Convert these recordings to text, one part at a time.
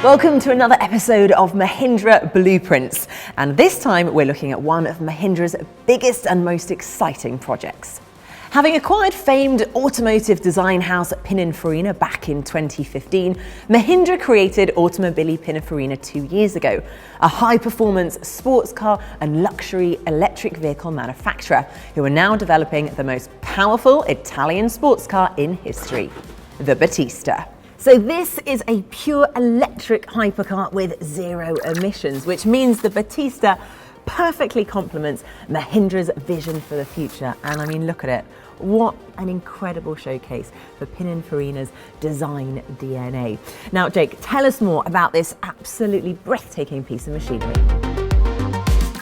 Welcome to another episode of Mahindra Blueprints, and this time we're looking at one of Mahindra's biggest and most exciting projects. Having acquired famed automotive design house Pininfarina back in 2015, Mahindra created Automobili Pininfarina 2 years ago, a high-performance sports car and luxury electric vehicle manufacturer who are now developing the most powerful Italian sports car in history, the Battista. So this is a pure electric hypercar with zero emissions, which means the Battista perfectly complements Mahindra's vision for the future. And I mean, look at it. What an incredible showcase for Pininfarina's design DNA. Now, Jake, tell us more about this absolutely breathtaking piece of machinery.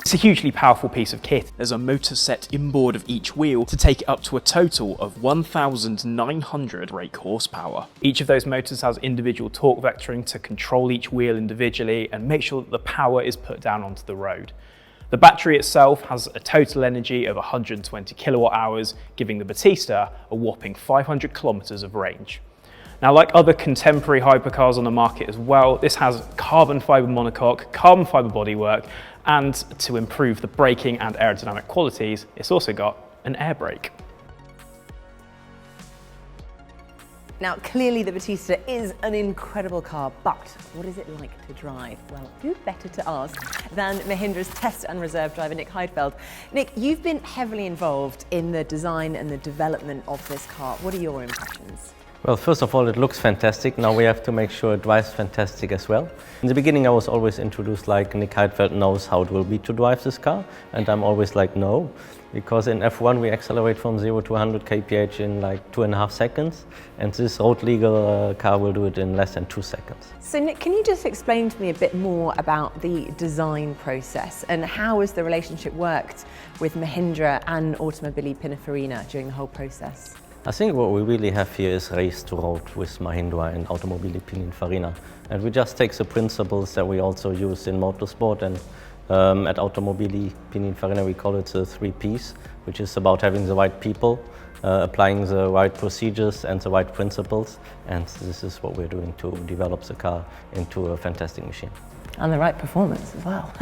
It's a hugely powerful piece of kit. There's a motor set inboard of each wheel to take it up to a total of 1,900 brake horsepower. Each of those motors has individual torque vectoring to control each wheel individually and make sure that the power is put down onto the road. The battery itself has a total energy of 120 kilowatt hours, giving the Battista a whopping 500 kilometers of range. Now, like other contemporary hypercars on the market as well, this has carbon fiber monocoque, carbon fiber bodywork, and to improve the braking and aerodynamic qualities, it's also got an air brake. Now, clearly the Battista is an incredible car, but what is it like to drive? Well, who better to ask than Mahindra's test and reserve driver, Nick Heidfeld. Nick, you've been heavily involved in the design and the development of this car. What are your impressions? Well, first of all, it looks fantastic. Now we have to make sure it drives fantastic as well. In the beginning, I was always introduced like Nick Heidfeld knows how it will be to drive this car. And I'm always like, no, because in F1 we accelerate from 0 to 100 kph in like 2.5 seconds. And this road legal car will do it in less than 2 seconds. So Nick, can you just explain to me a bit more about the design process and how has the relationship worked with Mahindra and Automobili Pininfarina during the whole process? I think what we really have here is race to road with Mahindra and Automobili Pininfarina. And we just take the principles that we also use in motorsport, and at Automobili Pininfarina we call it the 3 Ps, which is about having the right people, applying the right procedures and the right principles. And this is what we're doing to develop the car into a fantastic machine. And the right performance as well.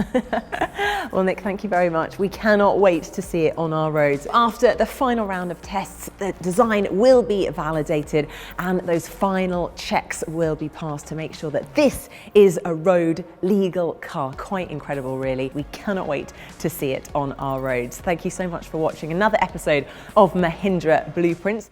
Well, Nick, thank you very much. We cannot wait to see it on our roads. After the final round of tests, the design will be validated and those final checks will be passed to make sure that this is a road legal car. Quite incredible, really. We cannot wait to see it on our roads. Thank you so much for watching another episode of Mahindra Blueprints.